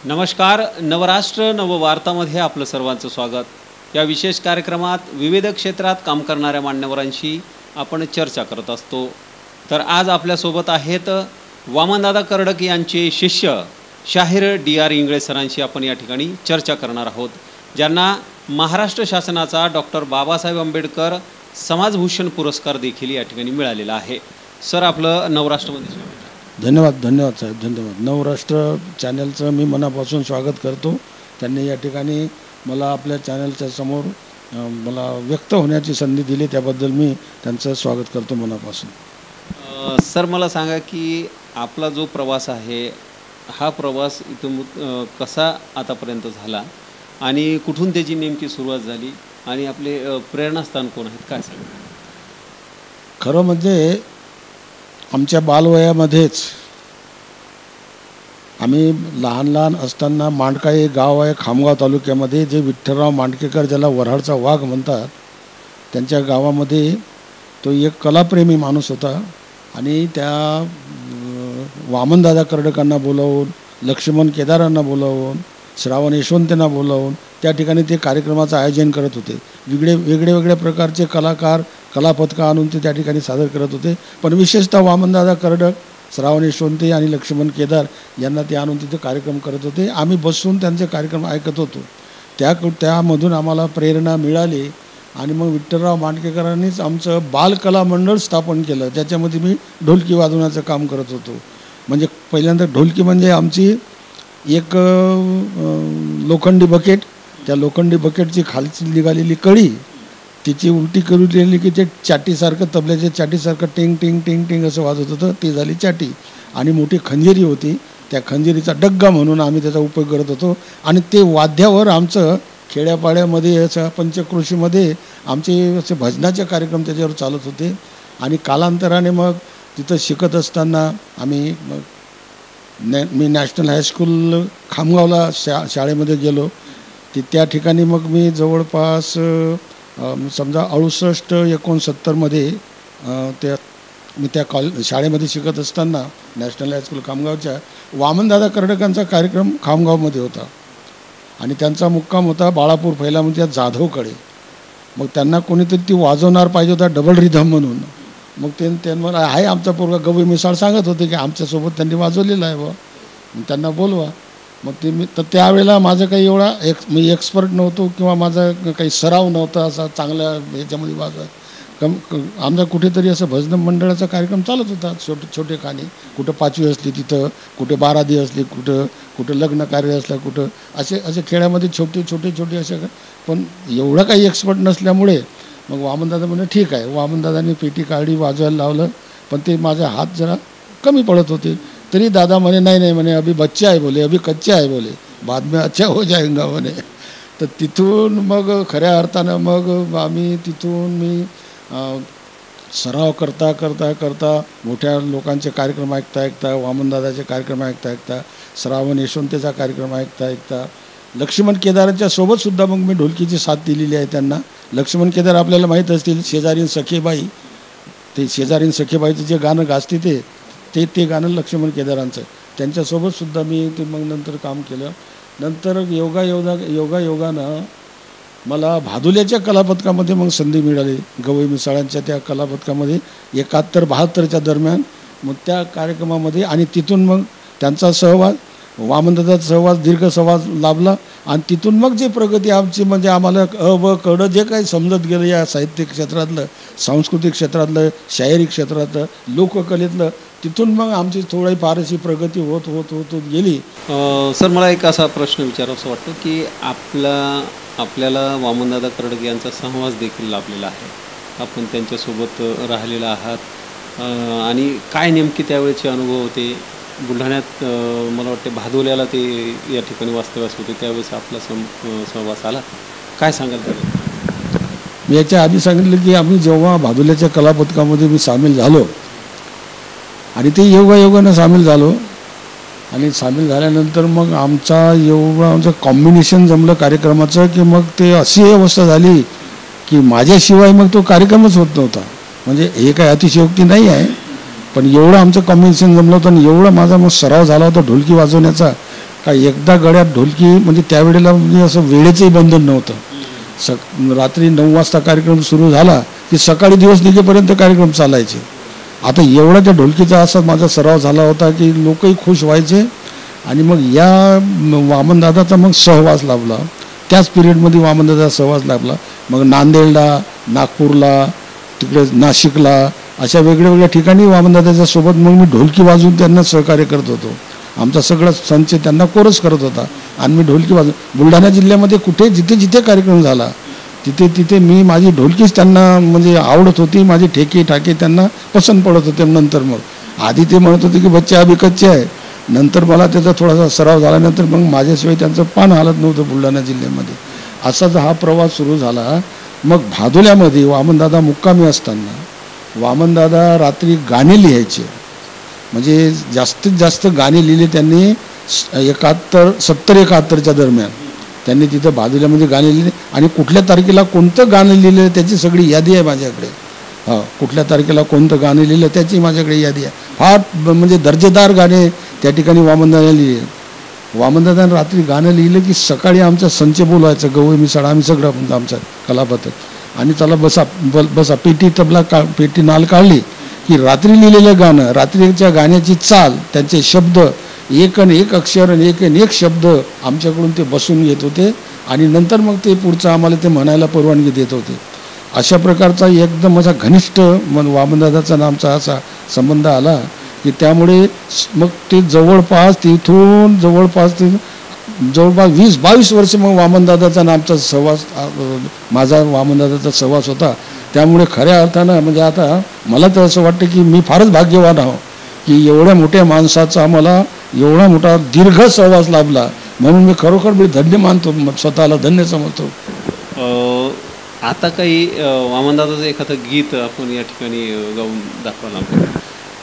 नमस्कार. नवराष्ट्र नववार्तामध्ये आपलं सर्वांचं स्वागत. या विशेष कार्यक्रमात विविध क्षेत्रात काम करणाऱ्या मान्यवरांशी आपण चर्चा करत असतो. तर आज आपल्यासोबत आहेत वामनदादा कर्डक यांचे शिष्य शाहीर DR इंगळे सरांशी आपण या ठिकाणी चर्चा करणार आहोत, ज्यांना महाराष्ट्र शासनाचा डॉक्टर बाबासाहेब आंबेडकर समाजभूषण पुरस्कार देखील या ठिकाणी मिळालेला आहे. सर, आपलं नवराष्ट्रमध्ये स्वागत. धन्यवाद साहेब, धन्यवाद. नवराष्ट्र चॅनलचं मी मनापासून स्वागत करतो. त्यांनी या ठिकाणी मला आपल्या चॅनलच्या समोर मला व्यक्त होण्याची संधी दिली, त्याबद्दल मी त्यांचं स्वागत करतो मनापासून. सर, मला सांगा की आपला जो प्रवास आहे, हा प्रवास इथून कसा आतापर्यंत झाला आणि कुठून त्याची नेमकी सुरुवात झाली आणि आपले प्रेरणास्थान कोण आहेत, काय सांगा? खरं म्हणजे आमच्या बालवयामध्येच आम्ही लहान असताना मांडका हे गाव आहे खामगाव तालुक्यामध्ये, जे विठ्ठलराव मांडकेकर ज्याला वऱ्हाडचा वाघ म्हणतात, त्यांच्या गावामध्ये तो एक कलाप्रेमी माणूस होता. आणि त्या वामनदादा कर्डकांना बोलावून, लक्ष्मण केदारांना बोलावून, श्रावण यशवंतेंना बोलावून त्या ठिकाणी ते कार्यक्रमाचं आयोजन करत होते. वेगळ्या प्रकारचे कलाकार कलापथकं आणून ते त्या ठिकाणी सादर करत होते. पण विशेषतः वामनदादा कर्डक, श्रावण यशवंते आणि लक्ष्मण केदार यांना ते आणून तिथे कार्यक्रम करत होते. आम्ही बसून त्यांचे कार्यक्रम ऐकत होतो. त्यामधून आम्हाला प्रेरणा मिळाली आणि मग विठ्ठलराव मांडकेकरांनीच आमचं बालकला मंडळ स्थापन केलं. त्याच्यामध्ये मी ढोलकी वाजवण्याचं काम करत होतो. म्हणजे पहिल्यांदा ढोलकी म्हणजे आमची एक लोखंडी बकेट, त्या लोखंडी बकेटची खालची निघालेली कळी तिची उलटी करून दिली की ते चाटीसारखं, तबल्याच्या चाटीसारखं टिंग टिंग टिंग टिंग असं वाजत होतं, ती झाली चाटी. आणि मोठी खंजिरी होती, त्या खंजिरीचा डग्गा म्हणून आम्ही त्याचा उपयोग करत होतो. आणि ते वाद्यावर आमचं खेड्यापाड्यामध्ये असं पंचक्रोशीमध्ये आमचे असे भजनाचे कार्यक्रम त्याच्यावर चालत होते. आणि कालांतराने मग तिथं शिकत असताना आम्ही मी नॅशनल हायस्कूल खामगावला शाळेमध्ये गेलो. त्या ठिकाणी मग मी जवळपास समजा 68-69मध्ये मी त्या शाळेमध्ये शिकत असताना नॅशनल हायस्कूल खामगावच्या वामनदादा कर्डकांचा कार्यक्रम खामगावमध्ये होता. आणि त्यांचा मुक्काम होता बाळापूर फैलामध्ये जाधवकडे. मग त्यांना कोणीतरी ती वाजवणार पाहिजे होता, डबल रिधम म्हणून. मग त्यांना आहे आमचा पोरगा गवई मिसाळ सांगत होते की आमच्यासोबत त्यांनी वाजवलेलं आहे, मग त्यांना बोलवा. मग तर त्यावेळेला माझं काही एवढा मी एक्सपर्ट नव्हतो किंवा माझा काही सराव नव्हता असा चांगल्या ह्याच्यामध्ये वाजवा. आमचा कुठेतरी असं भजन मंडळाचा कार्यक्रम चालत होता, छोटे खाणी. कुठं 5वी असली तिथं, कुठे 12दी असली, कुठं लग्न कार्य असलं, कुठं असे खेड्यामध्ये छोटे असे. पण एवढं काही एक्सपर्ट नसल्यामुळे मग वामनदादा म्हणे ठीक आहे. वामनदादांनी पेटी काढली, वाजवायला लावलं. पण ते माझे हात जरा कमी पडत होते. तरी दादा म्हणे नाही म्हणे, अभी बच्चा आहे बोले, अभी कच्चा आहे बोले, बाद में अच्छा हो जाएगा म्हणे. तर तिथून मग खऱ्या अर्थानं मग मी सराव करता मोठ्या लोकांचे कार्यक्रम ऐकता वामनदादाचे कार्यक्रम ऐकता श्रावण यशवंतेचा कार्यक्रम ऐकता लक्ष्मण केदारांच्या सोबतसुद्धा मग मी ढोलकीची साथ दिलेली आहे त्यांना. लक्ष्मण केदार आपल्याला माहीत असतील, शेजारीन सखेबाई. ते शेजारीन सखेबाईचं जे गाणं गाजते ते गाणं लक्ष्मण केदारांचं. त्यांच्यासोबतसुद्धा मी ते मग नंतर काम केलं. नंतर योगानं मला भादुल्याच्या कलापथकामध्ये मग संधी मिळाली. गवई मिसाळांच्या त्या कलापथकामध्ये 71-72च्या दरम्यान मग त्या कार्यक्रमामध्ये. आणि तिथून मग त्यांचा सहवास, वामनदादाचा सहवास, दीर्घ सहवास लाभला. आणि तिथून मग जे प्रगती आमची म्हणजे आम्हाला कड जे काही समजत गेलं या साहित्य क्षेत्रातलं, सांस्कृतिक क्षेत्रातलं, शाहिरी क्षेत्रातलं, लोककलेतलं, तिथून मग आमची थोडी फारशी प्रगती होत गेली. सर, मला एक असा प्रश्न विचारावासा वाटतो की आपल्याला वामनदादा कर्डक यांचा सहवास देखील लाभलेला आहे. आपण त्यांच्यासोबत राहिलेला आहात. आणि काय नेमके त्यावेळेचे अनुभव होते? बुलढाण्यात मला वाटते भादोल्याला ते या ठिकाणी वास्तव्यास होते, त्यावेळेस आपला सहवास आला, काय सांगाल त्याला? मी याच्या आधी सांगितलं की आम्ही जेव्हा भादोल्याच्या कलापथकामध्ये मी सामील झालो आणि ते योगानं सामील झालो. आणि सामील झाल्यानंतर मग आमचं कॉम्बिनेशन जमलं कार्यक्रमाचं की मग ते अशी अवस्था झाली की माझ्याशिवाय मग तो कार्यक्रमच होत नव्हता. म्हणजे हे काय अतिशयोक्ती नाही आहे, पण एवढं आमचं कॉम्बिनेशन जमलं होतं आणि एवढं माझा मग सराव झाला होता ढोलकी वाजवण्याचा का एकदा गळ्यात ढोलकी म्हणजे त्यावेळेला म्हणजे असं वेळेचंही बंधन नव्हतं. रात्री 9 वाजता कार्यक्रम सुरू झाला की सकाळी दिवस निघेपर्यंत कार्यक्रम चालायचे. आता एवढा त्या ढोलकीचा असा माझा सराव झाला होता की लोकही खुश व्हायचे. आणि मग या वामनदादाचा मग सहवास लाभला. त्याच पिरियडमध्ये वामनदादा सहवास लाभला. मग नांदेडला, नागपूरला, तिकडे नाशिकला अशा वेगळ्या ठिकाणी वामनदादाच्या सोबत मग मी ढोलकी वाजवून त्यांना सहकार्य करत होतो. आमचा सगळा संच त्यांना कोरस करत होता आणि मी ढोलकी वाजवून बुलढाणा जिल्ह्यामध्ये कुठे जिथे कार्यक्रम झाला तिथे मी माझी ढोलकीच त्यांना म्हणजे आवडत होती. माझे ठेके ठाके त्यांना पसंत पडत होते. नंतर मग आधी ते म्हणत होते की बच्चे अभी कच्चे आहे. नंतर मला त्याचा थोडासा सराव झाल्यानंतर मग माझ्याशिवाय त्यांचं पान हालत नव्हतं बुलढाणा जिल्ह्यामध्ये. असाच हा प्रवास सुरू झाला. मग भादोल्यामध्ये वामनदादा मुक्कामी असताना वामनदादा रात्री गाणे लिहायचे. म्हणजे जास्तीत जास्त गाणे लिहिले त्यांनी 70-71च्या दरम्यान त्यांनी तिथं भादोल्यामध्ये गाणे लिहिले. आणि कुठल्या तारखेला कोणतं गाणं लिहिलं त्याची सगळी यादी आहे माझ्याकडे. कुठल्या तारखेला कोणतं गाणं लिहिलं त्याची माझ्याकडे यादी आहे. फार म्हणजे दर्जेदार गाणे त्या ठिकाणी वामनदादा लिहिले. वामनदादाने रात्री गाणं लिहिलं की सकाळी आमचा संच बोलवायचा गवई मिसाळ आम्ही सगळं आमचा कलापथक. आणि त्याला बसा पेटी तबला पेटी नाल काढली की रात्री लिहिलेलं गाणं, रात्रीच्या गाण्याची चाल, त्यांचे शब्द, एक अक्षर आणि एक शब्द आमच्याकडून ते बसून घेत होते. आणि नंतर मग ते पुढचं आम्हाला ते म्हणायला परवानगी देत होते. अशा प्रकारचा एकदम माझा घनिष्ठ वामनदादाचा नामचा असा संबंध आला की त्यामुळे मग ते जवळपास 20-22 वर्ष मग वामनदादाचा नामचा सहवास माझा वामनदादाचा सहवास होता. त्यामुळे खऱ्या अर्थानं म्हणजे आता मला तर असं वाटतं की मी फारच भाग्यवान आहो की एवढ्या मोठ्या माणसाचा मला एवढा मोठा दीर्घ सहवास लाभला. म्हणून मी खरोखर मी धन्य मानतो, स्वतःला धन्य समजतो. आता काही वामनदादाचं एखादं गीत आपण या ठिकाणी गाऊन दाखवायला.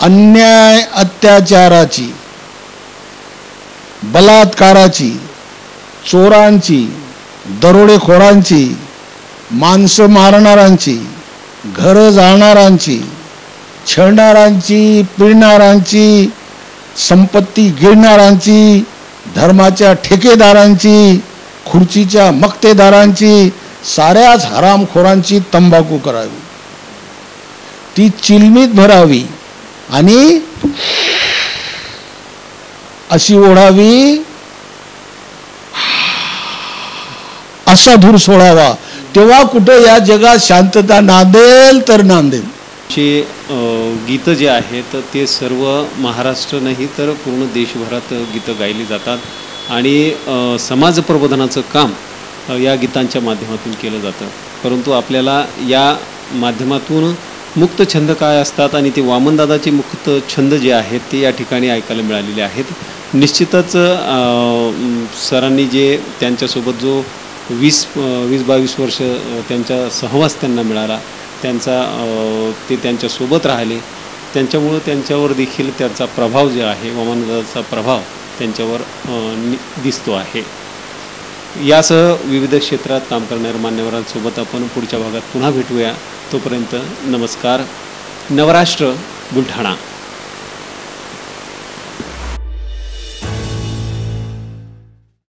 अन्याय अत्याचाराची, बलात्काराची, चोरांची, दरोडेखोरांची, माणसं मारणारांची, घरं जाळणारांची, छळणारांची, पिळणारांची, संपत्ती गिळणारांची, धर्माच्या ठेकेदारांची, खुर्चीच्या मक्तेदारांची, साऱ्याच हरामखोरांची तंबाखू करावी, ती चिलमीत भरावी आणि अशी ओढावी असा धूर सोडावा. तेव्हा कुठे या जगात शांतता नांदेल तर नांदेल. गीतं जे आहेत ते सर्व महाराष्ट्र नाही तर पूर्ण देशभरात गीतं गायली जातात. आणि समाज प्रबोधनाचं काम या गीतांच्या माध्यमातून केलं जातं. परंतु आपल्याला या माध्यमातून मुक्त छंद काय असतात आणि ते वामनदादाचे मुक्त छंद जे आहेत ते या ठिकाणी ऐकायला मिळालेले आहेत. निश्चितच सरांनी जे त्यांच्यासोबत जो 20-22 वर्ष त्यांचा सहवास त्यांना मिळाला, ते त्यांच्यासोबत राहिले, त्यांच्यामुळं त्यांच्यावर देखील त्याचा प्रभाव जे आहे वामनदादाचा प्रभाव त्यांच्यावर दिसतो आहे. यासह विविध क्षेत्रात काम करणाऱ्या मान्यवरांसोबत आपण पुढच्या भागात पुन्हा भेटूया. तोपर्यंत नमस्कार. नवराष्ट्र बुलढाणा.